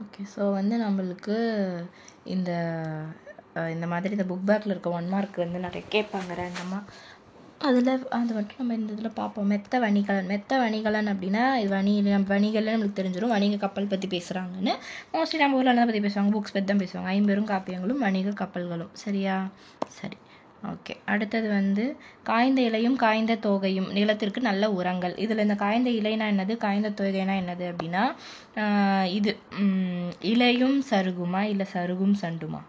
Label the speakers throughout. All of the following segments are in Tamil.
Speaker 1: ஓகே, ஸோ வந்து நம்மளுக்கு இந்த இந்த மாதிரி இந்த புக் பேக்கில் இருக்க 1 மார்க் வந்து நிறைய கேட்பாங்க ரேண்டமாக. அதில் அது மட்டும் நம்ம இந்த இதில் பார்ப்போம். மெத்த வணிகலன் அப்படின்னா இது வணிகல்னு நம்மளுக்கு தெரிஞ்சிடும். வணிக கப்பல் பற்றி பேசுகிறாங்கன்னு. மோஸ்ட்லி நம்ம ஊரில் என்ன பற்றி பேசுவாங்க? புக்ஸ் பற்றி தான் பேசுவாங்க. 50 காப்பியங்களும் வணிக கப்பல்களும். சரியா? சரி, ஓகே. அடுத்தது வந்து காய்ந்த இலையும் காய்ந்த தோகையும் நிலத்திற்கு நல்ல உரங்கள். இதில் இந்த காய்ந்த இலைனா என்னது, காய்ந்த தோகைனா என்னது அப்படின்னா இது இலையும் சருகுமா இல்லை சருகும் சண்டுமா?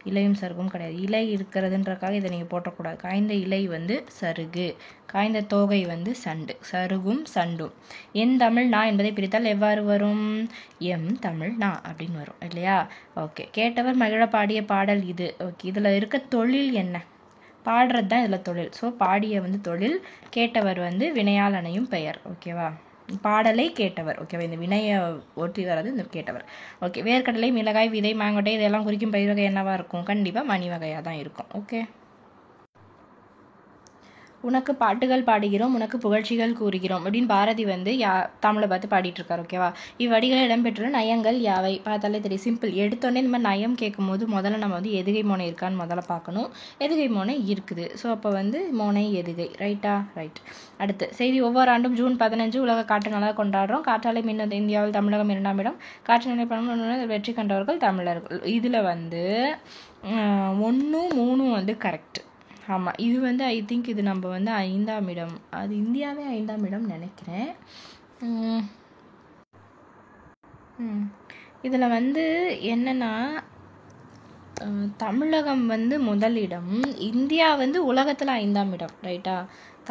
Speaker 1: இலையும் சருகும் கிடையாது. இலை இருக்கிறதுன்றக்காக இதை நீங்கள் போட்டக்கூடாது. காய்ந்த இலை வந்து சருகு, காய்ந்த தோகை வந்து சண்டு. சருகும் சண்டும். என் தமிழ் நா என்பதை பிரித்தால் எவ்வாறு வரும்? எம் தமிழ் நா அப்படின்னு வரும் இல்லையா? ஓகே. கேட்டவர் மகிழ பாடிய பாடல் இது. ஓகே, இதில் இருக்க தொழில் என்ன? பாடுறது தான் இதில் தொழில். ஸோ பாடிய வந்து தொழில், கேட்டவர் வந்து வினையால் அணையும் பெயர். ஓகேவா? பாடலை கேட்டவர். ஓகேவா? இந்த வினையை ஒட்டி வர்றது இந்த கேட்டவர். ஓகே. வேர்க்கடலை, மிளகாய், விதை, மாங்கொட்டை இதெல்லாம் குறிக்கும் பயிர் வகை என்னவா இருக்கும்? கண்டிப்பாக மணி வகையாக தான் இருக்கும். ஓகே. உனக்கு பாட்டுகள் பாடுகிறோம், உனக்கு புகழ்ச்சிகள் கூறுகிறோம் அப்படின்னு பாரதி வந்து தமிழை பார்த்து பாடிட்டு இருக்காரு. ஓகேவா? இவ்வடிகளில் இடம்பெற்றுள்ள நயங்கள் யாவை? பார்த்தாலே தெரியும். சிம்பிள். எடுத்தோடனே இந்த மாதிரி நயம் கேட்கும் போது முதல்ல நம்ம வந்து எதுகை மோனை இருக்கான்னு முதல்ல பார்க்கணும். எதுகை மோனை இருக்குது. ஸோ அப்போ வந்து மோனை எதுகை. ரைட்டா? ரைட். அடுத்து செய்தி. ஒவ்வொரு ஆண்டும் ஜூன் 15 உலக காற்று நாளாக கொண்டாடுறோம். காற்றாலை மின் இந்தியாவில் தமிழகம் 2ஆம் இடம். காற்று நிலை வெற்றி கண்டவர்கள் தமிழர்கள். இதில் வந்து 1, 3 வந்து கரெக்ட். ஆமாம், இது வந்து ஐ திங்க் இது நம்ம வந்து 5ஆம் இடம். அது இந்தியாவே 5ஆம் இடம் நினைக்கிறேன். இதில் வந்து என்னென்னா தமிழகம் வந்து முதலிடம், இந்தியா வந்து உலகத்தில் 5ஆம் இடம். ரைட்டா?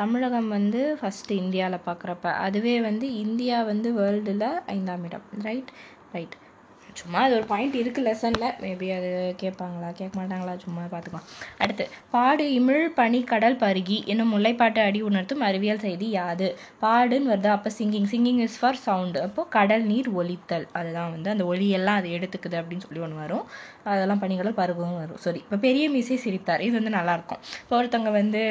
Speaker 1: தமிழகம் வந்து ஃபஸ்ட்டு இந்தியாவில் பார்க்குறப்ப, அதுவே வந்து இந்தியா வந்து வேர்ல்டில் 5ஆம் இடம். ரைட்? ரைட். சும்மா அது ஒரு பாயிண்ட் இருக்குது லெசனில். மேபி அது கேட்பாங்களா கேட்க மாட்டாங்களா சும்மா பார்த்துக்கலாம். அடுத்து பாடு இமிழ் பனி கடல் பருகி என்னும் முல்லைப்பாட்டு அடி உணர்த்தும் அறிவியல் செய்தி யாது? பாடுன்னு வருது. அப்போ சிங்கிங் இஸ் ஃபார் சவுண்டு. அப்போது கடல் நீர் ஒலித்தல், அதுதான் வந்து அந்த ஒலியெல்லாம் அது எடுத்துக்குது அப்படின்னு சொல்லி ஒன்று வரும். அதெல்லாம் பனிக்கடல் பருகவும் வரும். சரி, இப்போ பெரிய மீசை சிரித்தார். இது வந்து நல்லாயிருக்கும். இப்போ ஒருத்தவங்க வந்து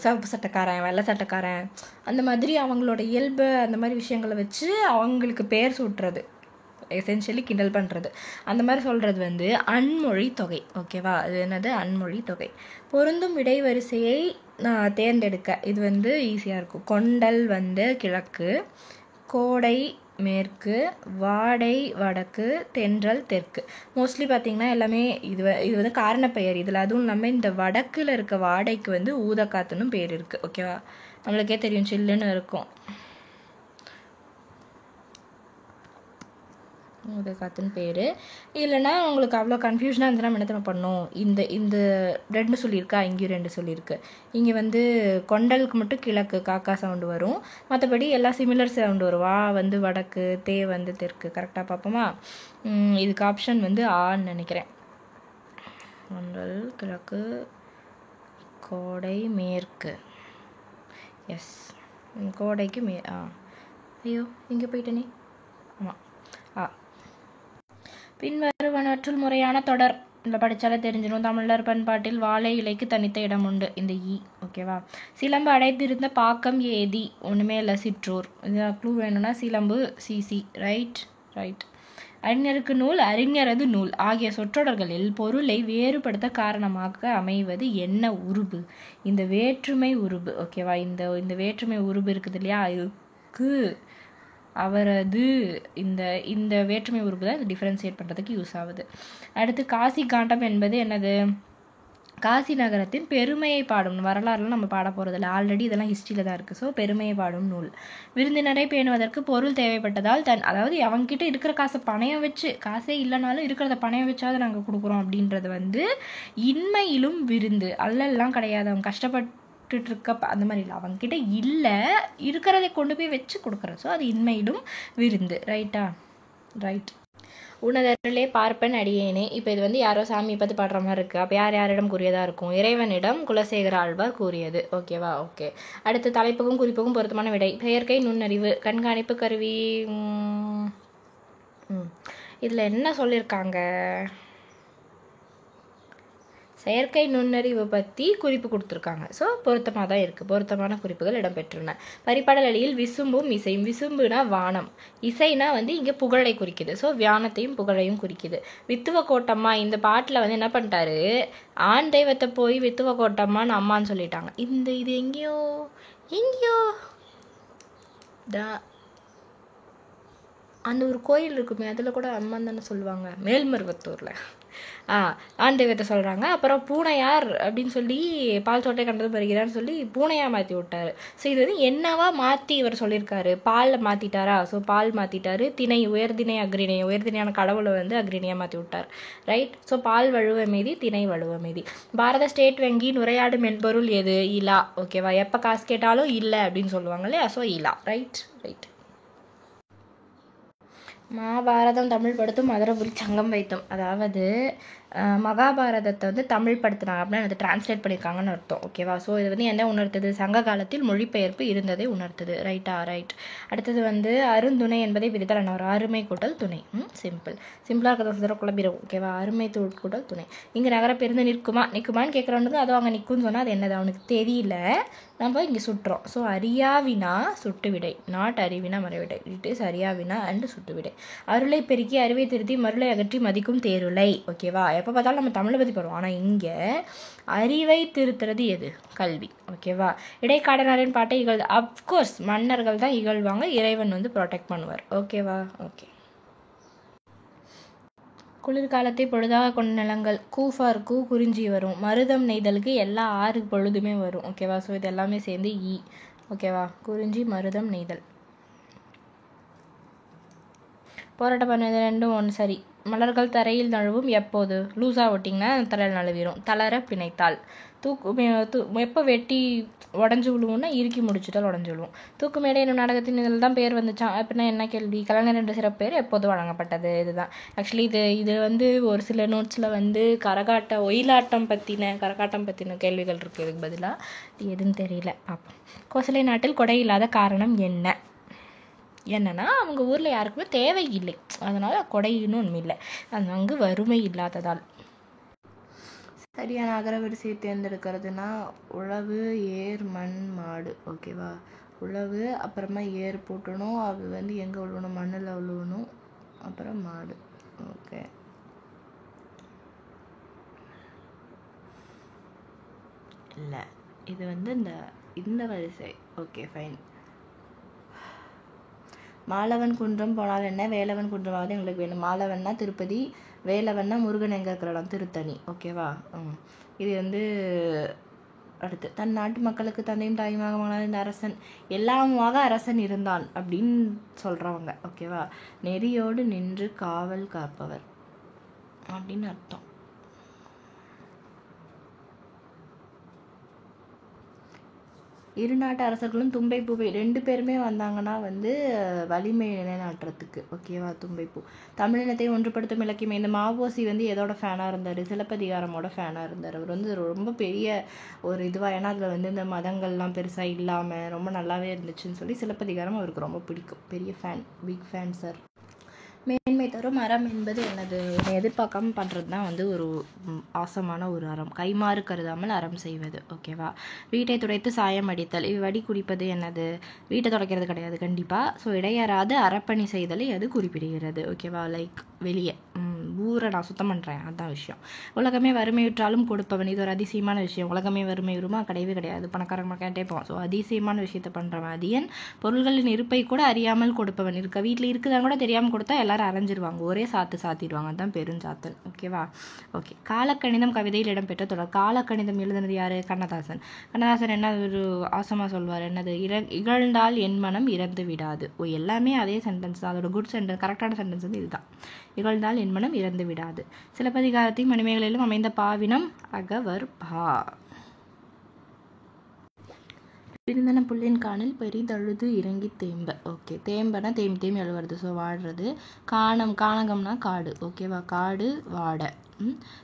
Speaker 1: சிவப்பு சட்டைக்காரன், வெள்ளை சட்டைக்காரன், அந்த மாதிரி அவங்களோட இயல்பு அந்த மாதிரி விஷயங்களை வச்சு அவங்களுக்கு பேர் சூட்டுறது, எசென்ஷியலி கிண்டல் பண்ணுறது, அந்த மாதிரி சொல்கிறது வந்து அன்மொழி தொகை. ஓகேவா? அது என்னது? அன்மொழி தொகை. பொருந்தும் விடை வரிசையை தேர்ந்தெடுக்க இது வந்து ஈஸியாக இருக்கும். கொண்டல் வந்து கிழக்கு, கோடை மேற்கு, வாடை வடக்கு, தென்றல் தெற்கு. மோஸ்ட்லி பார்த்திங்கன்னா எல்லாமே இது வந்து காரணப்பெயர். இதில் அதுவும் இல்லாமல் இந்த வடக்கில் இருக்க வாடைக்கு வந்து ஊதக்காத்துன்னு பேர் இருக்குது. ஓகேவா? நம்மளுக்கே தெரியும், சில்லுன்னு இருக்கும் ஊதக்காத்துன்னு பேர். இல்லைன்னா உங்களுக்கு அவ்வளோ கன்ஃபியூஷனாக இருந்துச்சுன்னா நம்ம என்ன பண்ணணும், இந்த 2 சொல்லியிருக்கா, இங்கேயும் 2 சொல்லியிருக்கு. இங்கே வந்து கொண்டலுக்கு மட்டும் கிழக்கு காக்கா சவுண்டு வரும், மற்றபடி எல்லாம் சிமிலர் சவுண்டு வரும். வா வந்து வடக்கு, தே வந்து தெற்கு. கரெக்டாக பார்ப்போமா? இதுக்கு ஆப்ஷன் வந்து ஆன்னு நினைக்கிறேன். கொண்டல் கிழக்கு, கோடை மேற்கு. எஸ், கோடைக்கு ஐயோ இங்கே போயிட்டேனே. ஆமாம், பின்வருவனற்றுள் முறையான தொடர் இல்லை படித்தாலே தெரிஞ்சிடும். தமிழர் பண்பாட்டில் வாழை இலைக்கு தனித்த இடம் உண்டு. இந்த ஓகேவா? சிலம்பு அடைத்திருந்த பாக்கம் ஏதி? ஒன்றுமே இல்லை, சிற்றூர். இது க்ளூ வேணும்னா சிலம்பு சிசி. ரைட்? ரைட். அறிஞருக்கு நூல், அறிஞரது நூல் ஆகிய சொற்றொடர்களில் பொருளை வேறுபடுத்த காரணமாக அமைவது என்ன உருபு? இந்த வேற்றுமை உருபு. ஓகேவா? இந்த வேற்றுமை உருபு இருக்குது இல்லையா, இதுக்கு அவரது இந்த வேற்றுமை உறுப்பு தான் இது டிஃபரன்சியேட் பண்ணுறதுக்கு யூஸ் ஆகுது. அடுத்து காசி காண்டம் என்பது என்னது? காசி நகரத்தின் பெருமையை பாடும் வரலாறுலாம் நம்ம பாட போகிறதில்ல, ஆல்ரெடி இதெல்லாம் ஹிஸ்ட்ரியில் தான் இருக்குது. ஸோ பெருமையை பாடும் நூல். விருந்தினரை பேணுவதற்கு பொருள் தேவைப்பட்டதால் அதாவது அவங்ககிட்ட இருக்கிற காசை பணையம் வச்சு, காசே இல்லைனாலும் இருக்கிறத பணையம் வச்சாவது நாங்கள் கொடுக்குறோம் அப்படின்றது வந்து இன்மையிலும் விருந்து. அல்லெல்லாம் கிடையாது, அவங்க கஷ்டப்பட்டு இருக்க அந்த மாதிரி இல்லை, அவங்ககிட்ட இல்லை, இருக்கிறதை கொண்டு போய் வச்சு கொடுக்குறது. ஸோ அது இன்மையிலும் விருந்து. ரைட்டா? ரைட். உனதருளே பார்ப்பன் அடியேனே. இப்போ இது வந்து யாரோ சாமியை பார்த்து பாடுற மாதிரி இருக்குது. அப்போ யாரிடம் கூறியதாக இருக்கும்? இறைவனிடம் குலசேகர ஆழ்வார் கூறியது. ஓகேவா? ஓகே. அடுத்து தலைப்புக்கும் குறிப்புக்கும் பொருத்தமான விடை. செயற்கை நுண்ணறிவு கண்காணிப்பு கருவி. இதில் என்ன சொல்லியிருக்காங்க? செயற்கை நுண்ணறிவு பற்றி குறிப்பு கொடுத்துருக்காங்க. ஸோ பொருத்தமாக தான் இருக்குது, பொருத்தமான குறிப்புகள் இடம்பெற்றுள்ளன. பரிபாடல் அடியில் விசும்பும் இசையும். விசும்புனா வானம், இசைனா வந்து இங்கே புகழை குறிக்குது. ஸோ வானத்தையும் புகழையும் குறிக்குது. வித்துவ கோட்டம்மா இந்த பாட்டில் வந்து என்ன பண்ணிட்டாரு, ஆண் தெய்வத்தை போய் வித்துவ கோட்டம்மான்னு அம்மான்னு சொல்லிட்டாங்க. இது எங்கேயோ அந்த ஒரு கோயில் இருக்குமே, அதில் கூட அம்மான்னு தானே சொல்லுவாங்க, மேல்மருவத்தூரில். ஆண் தெய்வத்தை சொல்கிறாங்க. அப்புறம் பூனையார் அப்படின்னு சொல்லி பால் சோட்டை கண்டது வருகிறான்னு சொல்லி பூனையாக மாற்றி விட்டாரு. ஸோ இது வந்து என்னவா மாற்றி இவர் சொல்லியிருக்காரு, பாலில் மாற்றிட்டாரா? ஸோ பால் மாற்றிட்டாரு. திணை உயர்திணை அக்ரிணை, உயர்திணையான கடவுளை வந்து அக்ரிணியாக மாற்றி விட்டார். ரைட். ஸோ பால் வழுவ மீதி, திணை வழுவ மீதி. பாரத ஸ்டேட் வங்கியின் உரையாடு மென்பொருள் எது? இலா. ஓகேவா? எப்போ காசு கேட்டாலும் இல்லை அப்படின்னு சொல்லுவாங்க இல்லையா? ஸோ இலா. ரைட். மகாபாரதம் தமிழ் படுத்தும் மதுரபுரி சங்கம் வைத்தோம். அதாவது மகாபாரதத்தை வந்து தமிழ் படுத்தினாங்க அப்படின்னு அதை டிரான்ஸ்லேட் பண்ணியிருக்காங்கன்னு அர்த்தம். ஓகேவா? ஸோ இது வந்து என்ன உணர்த்துது? சங்க காலத்தில் மொழிபெயர்ப்பு இருந்ததை உணர்த்துது. ரைட்டா? ரைட். அடுத்தது வந்து அருந்துணை என்பதை பிரித்தால் என்ன வரும்? அருமை கூட்டல் துணை. சிம்பிளாக இருக்கிறத குழம்பிடும். ஓகேவா? அருமை கூட்டல் துணை. இங்கே நகர பேருந்து நிற்குமான்னு கேட்குறவனுக்கு அதுவும் அங்கே நிற்கும்னு சொன்னால் அது என்னது அவனுக்கு தெரியல, நம்ம இங்கே சுட்டுறோம். ஸோ அரியாவினா சுட்டு விடை, நாட் அறிவினா மறைவிடை. இட் இஸ் அரியாவினா அண்டு சுட்டு விடை. அருளை பெருக்கி அறிவை திருத்தி மருளை அகற்றி மதிக்கும் தேருளை. ஓகேவா? எப்போ பார்த்தாலும் நம்ம தமிழை பற்றி போகிறோம், ஆனால் இங்கே அறிவை திருத்துறது எது? கல்வி. ஓகேவா? இடைக்காடனாரின் பாட்டை அப்கோர்ஸ் மன்னர்கள் தான் இகழ்வாங்க, இறைவன் வந்து ப்ரொடெக்ட் பண்ணுவார். ஓகேவா? ஓகே. குளிர்காலத்தை பொழுதாக கொண்ட நிலங்கள். கூஃபார் கூ குறிஞ்சி வரும். மருதம் நெய்தலுக்கு எல்லா 6 பொழுதுமே வரும். ஓகேவா? ஸோ இது எல்லாமே சேர்ந்து ஓகேவா? குறிஞ்சி, மருதம், நெய்தல். போராட்டம் பண்ணது ரெண்டும் ஒன்று. சரி. மலர்கள் தரையில் நழுவும் எப்போது? லூஸாக ஒட்டிங்கன்னா தரையில் நழுவிடும். தளர பிணைத்தால். எப்போ வெட்டி உடஞ்சி விழுவோம்னா இறுக்கி முடிச்சுட்டால் உடஞ்சி விழுவோம். தூக்கு மேடை என்னும் நாடகத்தின் இதில் தான் பேர் வந்துச்சான். அப்படின்னா என்ன கேள்வி? கலைஞர் என்ற சிறப்பு பேர் எப்போது வழங்கப்பட்டது? இதுதான் ஆக்சுவலி. இது வந்து ஒரு சில நோட்ஸில் வந்து ஒயிலாட்டம் பற்றின கேள்விகள் இருக்குது. இதுக்கு பதிலாக எதுன்னு தெரியல, பார்ப்போம். கோசலை நாட்டில் கொடை இல்லாத காரணம் என்னன்னா அவங்க ஊரில் யாருக்குமே தேவை இல்லை, அதனால் கொடைன்னு ஒன்றும் இல்லை. அது அங்கு வறுமை இல்லாததால். சரியான அகரவரிசையை தேர்ந்தெடுக்கிறதுனா உழவு, ஏர், மண், மாடு. ஓகேவா? உழவு, அப்புறமா ஏர் போட்டணும், அது வந்து எங்கே உழுவணும்? மண்ணில் உழுவணும். அப்புறம் மாடு. ஓகே. இல்லை, இது வந்து இந்த வரிசை. Okay, fine. மாலவன் குன்றம் போனால் என்ன? வேலவன் குன்றமாவது எங்களுக்கு வேணும். மாலவன்னா திருப்பதி, வேலவன்னா முருகன் எங்கே இருக்கிற இடம்? திருத்தணி. ஓகேவா? இது வந்து அடுத்து. தன் நாட்டு மக்களுக்கு தந்தையும் தாயுமாக மகனான அரசன், எல்லாமாக அரசன் இருந்தான் அப்படின்னு சொல்கிறவங்க. ஓகேவா? நெறியோடு நின்று காவல் காப்பவர் அப்படின்னு அர்த்தம். இரு நாட்டு அரசர்களும் தும்பை பூவை 2 பேருமே வந்தாங்கன்னா வந்து வலிமை நிலைநாட்டுறதுக்கு. ஓகேவா? தும்பைப்பூ. தமிழினத்தை ஒன்றுபடுத்தும் இலக்கியம். இந்த மாவோசி வந்து எதோட ஃபேனாக இருந்தார்? சிலப்பதிகாரமோட ஃபேனாக இருந்தார். அவர் வந்து ரொம்ப பெரிய ஒரு இதுவாக, ஏன்னா அதில் வந்து இந்த மதங்கள்லாம் பெருசாக இல்லாமல் ரொம்ப நல்லாவே இருந்துச்சுன்னு சொல்லி சிலப்பதிகாரம் அவருக்கு ரொம்ப பிடிக்கும். பெரிய ஃபேன், பிக் ஃபேன் சார். மேன்மை தரும் அறம் என்பது என்னது? எதிர்பார்க்காம பண்ணுறது தான் வந்து ஒரு ஆசமான ஒரு அறம். கைமாறு கருதாமல் அறம் செய்வது. ஓகேவா? வீட்டை துடைத்து சாயம் அடித்தல். வடி குடிப்பது என்னது? வீட்டை துடைக்கிறது கிடையாது கண்டிப்பாக. ஸோ இடையறாது அறப்பணி செய்தலை அது குறிப்பிடுகிறது. ஓகேவா? லைக் வெளியே ஊரை நான் சுத்தம் பண்ணுறேன், அதுதான் விஷயம். உலகமே வறுமையுற்றாலும் கொடுப்பவன். இது ஒரு அதிசயமான விஷயம். உலகமே வறுமை வருமா? கிடையவே கிடையாது. பணக்காரங்க கேட்டே போவோம். ஸோ அதிசயமான விஷயத்தை பண்ணுறவன் அதியன். பொருள்களின் இருப்பை கூட அறியாமல் கொடுப்பவன். வீட்டில் இருக்குதான் கூட தெரியாமல் கொடுத்தா எல்லாரும் அரைஞ்சிருவாங்க, ஒரே சாத்திடுவாங்க. அதுதான் பெருஞ்சாத்தன். ஓகேவா? ஓகே. காலக்கணிதம் கவிதையில் இடம்பெற்ற தொடர். காலக்கணிதம் எழுதுனது யாரு? கண்ணதாசன். கண்ணதாசன் என்ன ஒரு ஆசமாக சொல்வார், என்னது? இகழ்ந்தால் என் மனம் இறந்து விடாது. எல்லாமே அதே சென்டென்ஸ் தான். அதோட குட் சென்டென்ஸ், கரெக்டான சென்டென்ஸ் வந்து இதுதான். இகழ்ந்தால் என் மனம் இறந்து விடாது. சிலப்பதிகாரத்தையும் மணிமேகலையிலும் அமைந்த பாவினம் அகவற்பா. பிரிந்தன புள்ளின் காணில் பெரிதழுது இறங்கி தேம்ப. ஓகே. தேம்பனா தேம்பி எழுவுறது, ஸோ வாடுறது. கானகம்னா காடு. ஓகேவா? காடு வாட.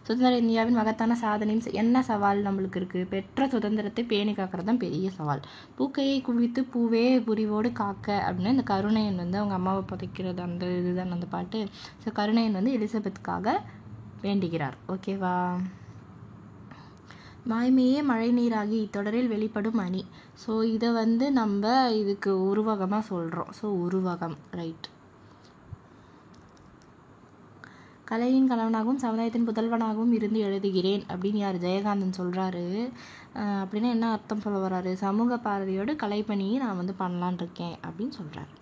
Speaker 1: சுதந்திர இந்தியாவின் மகத்தான சாதனையும் என்ன சவால் நம்மளுக்கு இருக்குது? பெற்ற சுதந்திரத்தை பேணி காக்கிறது தான் பெரிய சவால். பூக்கையை குவித்து பூவே புரிவோடு காக்க அப்படின்னு இந்த கருணையன் வந்து அவங்க அம்மாவை புதைக்கிறது, அந்த இதுதான் அந்த பாட்டு. ஸோ கருணையன் வந்து எலிசபெத்துக்காக வேண்டுகிறார். ஓகேவா? வாய்மையே மழை நீராகி இத்தொடரில் வெளிப்படும் அணி. ஸோ இதை வந்து நம்ம இதுக்கு உருவகமாக சொல்கிறோம். ஸோ உருவகம் ரைட். கலையின் கணவனாகவும் சமுதாயத்தின் புதல்வனாகவும் இருந்து எழுதுகிறேன் அப்படின்னு யார் ஜெயகாந்தன் சொல்கிறாரு. அப்படின்னா என்ன அர்த்தம் சொல்ல வர்றாரு? சமூக பார்வையோடு கலைப்பணியை நான் வந்து பண்ணலான் இருக்கேன் அப்படின்னு சொல்கிறாரு.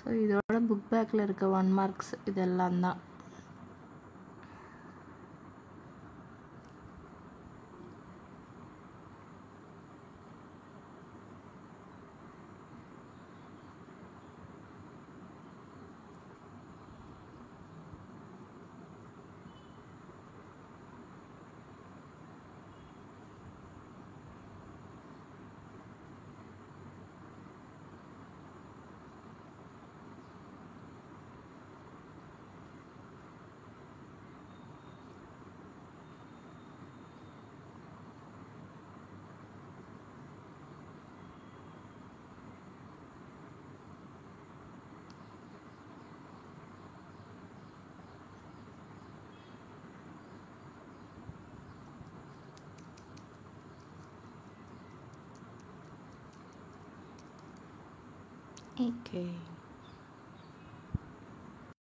Speaker 1: ஸோ இதோட புக் பேக்கில் இருக்க 1 மார்க்ஸ் இதெல்லாம் தான். Okay.